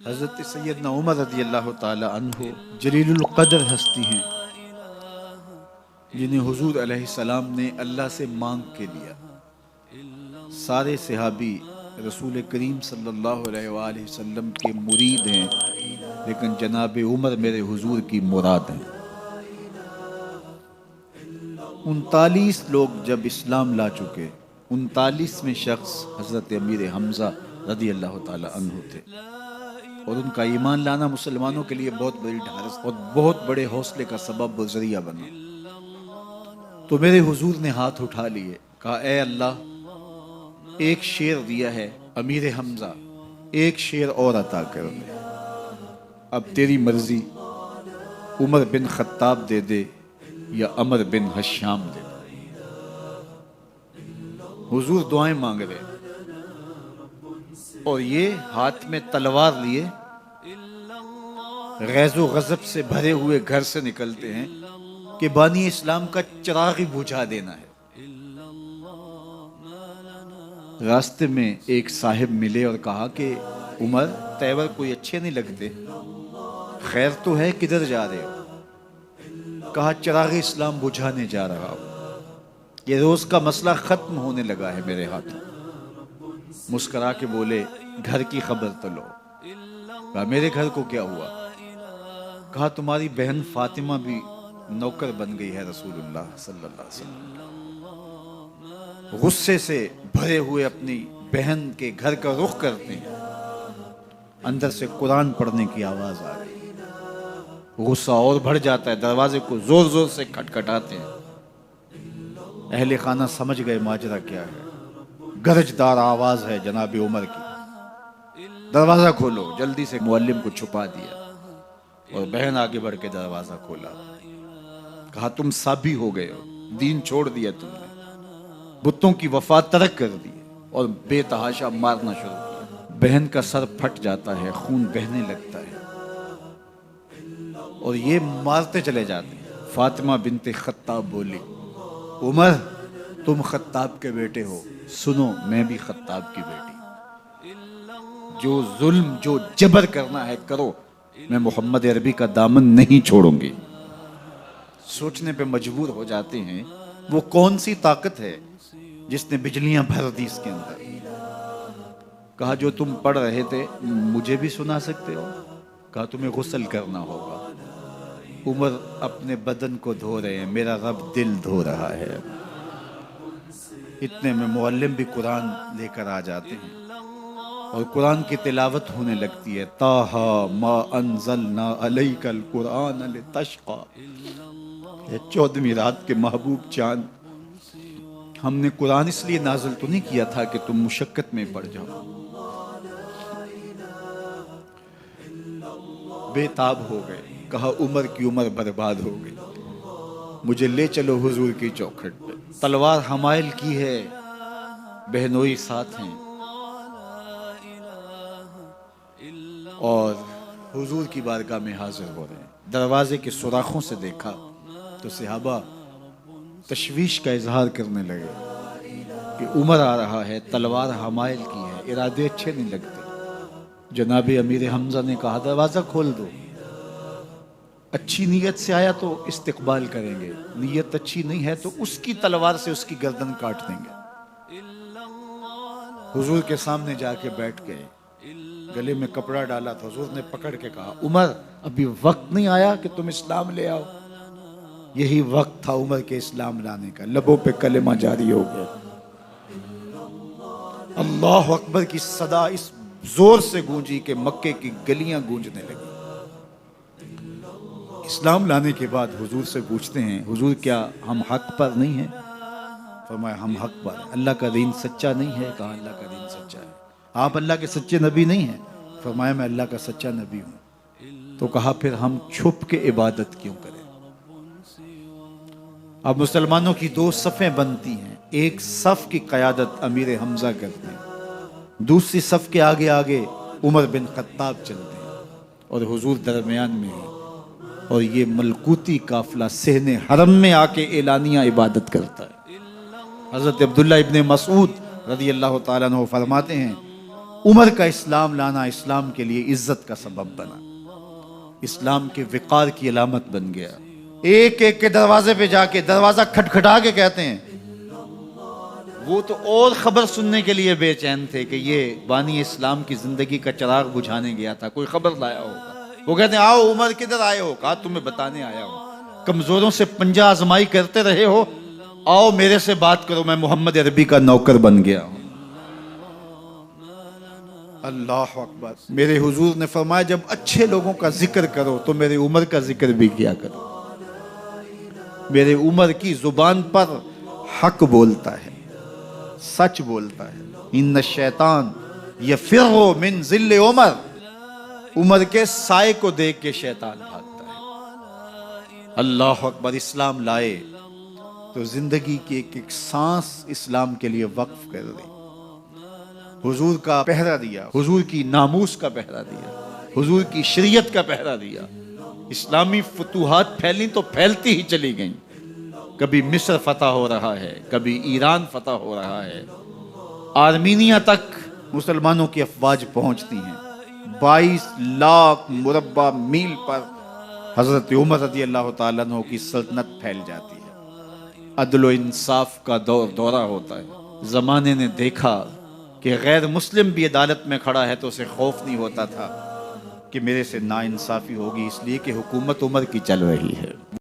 हज़रत सैयदना उमर रज़ी अल्लाह ताला अन्हु जलीलुल क़द्र हस्ती हैं, जिन्हें हुज़ूर अलैहिस्सलाम ने अल्लाह से मांग के लिया। सारे सहाबी रसूल करीम सल्लल्लाहु अलैहि वसल्लम के मुरीद हैं, लेकिन जनाब उमर मेरे हुज़ूर की मुराद हैं। 39 लोग जब इस्लाम ला चुके, 39वें शख्स हज़रत अमीर हमज़ा रज़ी अल्लाह ताला अन्हु थे, और उनका ईमान लाना मुसलमानों के लिए बहुत बड़ी ढारस और बहुत बड़े हौसले का सबब व ज़रिया बना। तो मेरे हुजूर ने हाथ उठा लिए, कहा ए अल्लाह, एक शेर दिया है अमीर हमज़ा, एक शेर और अता कर दे। अब तेरी मर्जी, उमर बिन खत्ताब दे दे या अमर बिन हश्याम दे दे। हुजूर दुआएं मांग रहे और ये हाथ में तलवार लिए गैज़ो गज़ब से भरे हुए घर से निकलते हैं कि बानी इस्लाम का चिराग ही बुझा देना है। रास्ते में एक साहिब मिले और कहा कि उमर, तेवर कोई अच्छे नहीं लगते, खैर तो है, किधर जा रहे हो? कहा चिराग इस्लाम बुझाने जा रहा हूं, ये रोज का मसला खत्म होने लगा है मेरे हाथों। मुस्करा के बोले, घर की खबर तो लो। कहा मेरे घर को क्या हुआ? कहा तुम्हारी बहन फातिमा भी नौकर बन गई है रसूलुल्लाह सल्लल्लाहु अलैहि वसल्लम। गुस्से से भरे हुए अपनी बहन के घर का रुख करते हैं, अंदर से कुरान पढ़ने की आवाज आ गई। गुस्सा और बढ़ जाता है, दरवाजे को जोर जोर से खटखटाते हैं। अहले खाना समझ गए माजरा क्या है। गरजदार आवाज है जनाब उमर की, दरवाजा खोलो। जल्दी से मुअल्लिम को छुपा दिया और बहन आगे बढ़ के दरवाजा खोला। कहा तुम साबी हो गए हो, दीन छोड़ दिया तुमने, बुतों की वफा तरक कर दी और बेतहाशा मारना शुरू किया। बहन का सर फट जाता है, खून बहने लगता है और ये मारते चले जाते हैं। फातिमा बिनते खत्ताब बोली, उमर तुम खत्ताब के बेटे हो, सुनो मैं भी खत्ताब की बेटी। जो जुल्म जो जबर करना है करो, मैं मोहम्मद अरबी का दामन नहीं छोड़ूंगी। सोचने पे मजबूर हो जाते हैं, वो कौन सी ताकत है जिसने बिजलियां भर दी इसके अंदर। कहा जो तुम पढ़ रहे थे मुझे भी सुना सकते हो? कहा तुम्हें गुस्ल करना होगा। उमर अपने बदन को धो रहे हैं, मेरा रब दिल धो रहा है। इतने में मुअल्लिम भी कुरान लेकर आ जाते हैं और कुरान की तिलावत होने लगती है। ताहा मा अंज़लना अलैकल कुरान लितश्क़ा, 14वीं रात के महबूब चांद, हमने कुरान इसलिए नाज़िल तो नहीं किया था कि तुम मुशक्कत में पड़ जाओ। बेताब हो गए, कहा उमर की उम्र बर्बाद हो गई, मुझे ले चलो हुजूर की चौखट पे। तलवार हमायल की है, बहनोई साथ हैं, और हुजूर की बारगाह में हाजिर हो रहे हैं। दरवाजे के सुराखों से देखा तो सहाबा तशवीश का इजहार करने लगे कि उमर आ रहा है, तलवार हमायल की है, इरादे अच्छे नहीं लगते। जनाब अमीर हमजा ने कहा दरवाजा खोल दो, अच्छी नीयत से आया तो इस्तकबाल करेंगे, नीयत अच्छी नहीं है तो उसकी तलवार से उसकी गर्दन काट देंगे। हुजूर के सामने जाके बैठ गए, गले में कपड़ा डाला था। हुजूर ने पकड़ के कहा, उमर अभी वक्त नहीं आया कि तुम इस्लाम ले आओ? यही वक्त था उमर के इस्लाम लाने का। लबों पे कलेमा जारी हो गया। अल्लाह अकबर की सदा इस जोर से गूंजी कि मक्के की गलियां गूंजने लगी। इस्लाम लाने के बाद हुजूर से पूछते हैं, हुजूर क्या हम हक पर नहीं हैं? फरमाया हम हक पर हैं। अल्लाह का दीन सच्चा नहीं है? कहा अल्लाह का दीन सच्चा है। आप अल्लाह के सच्चे नबी नहीं हैं? फरमाया मैं अल्लाह का सच्चा नबी हूं। तो कहा फिर हम छुप के इबादत क्यों करें? अब मुसलमानों की दो सफ़ें बनती हैं, एक सफ़ की क़यादत अमीर हमज़ा करते हैं, दूसरी सफ़ के आगे आगे उमर बिन खत्ताब चलते हैं और हुजूर दरमियान में हैं। और ये मलकूती काफिला सहने हरम में आके एलानिया इबादत करता है। हज़रत अब्दुल्ला इब्ने मसूद रज़ी अल्लाह ताला अन्हु फरमाते हैं उमर का इस्लाम लाना इस्लाम के लिए इज्जत का सबब बना, इस्लाम के विकार की अलामत बन गया। एक एक के दरवाजे पे जाके दरवाजा खटखटा के कहते हैं, वो तो और खबर सुनने के लिए बेचैन थे कि ये बानी इस्लाम की जिंदगी का चिराग बुझाने गया था, कोई खबर लाया होगा। वो कहते हैं आओ उमर किधर आए हो? कहा तुम्हें बताने आया हूं, कमजोरों से पंजा आजमाई करते रहे हो, आओ मेरे से बात करो, मैं मोहम्मद अरबी का नौकर बन गया हूं। अल्लाह अकबर। मेरे हुजूर ने फरमाया जब अच्छे लोगों का जिक्र करो तो मेरे उमर का जिक्र भी किया करो। मेरे उमर की जुबान पर हक बोलता है, सच बोलता है। इन्न शैतान यफिर्रु मिन जिल्ले उमर, उमर के साए को देख के शैतान भागता है। अल्लाह अकबर। इस्लाम लाए तो जिंदगी की एक एक सांस इस्लाम के लिए वक्फ कर दी। हुजूर का पहरा दिया, हुजूर की नामूस का पहरा दिया, हुजूर की शरीयत का पहरा दिया। इस्लामी फतूहात फैली तो फैलती ही चली गईं। कभी मिस्र फतह हो रहा है, कभी ईरान फतह हो रहा है, आर्मीनिया तक मुसलमानों की अफवाज पहुंचती हैं। 22 लाख मुरब्बा मील पर हजरत उमर रज़ी अल्लाह तआला अन्हु की सल्तनत फैल जाती है। अदल व इंसाफ का दौरा होता है। जमाने ने देखा कि गैर मुस्लिम भी अदालत में खड़ा है तो उसे खौफ नहीं होता था कि मेरे से नाइंसाफी होगी, इसलिए कि हुकूमत उमर की चल रही है।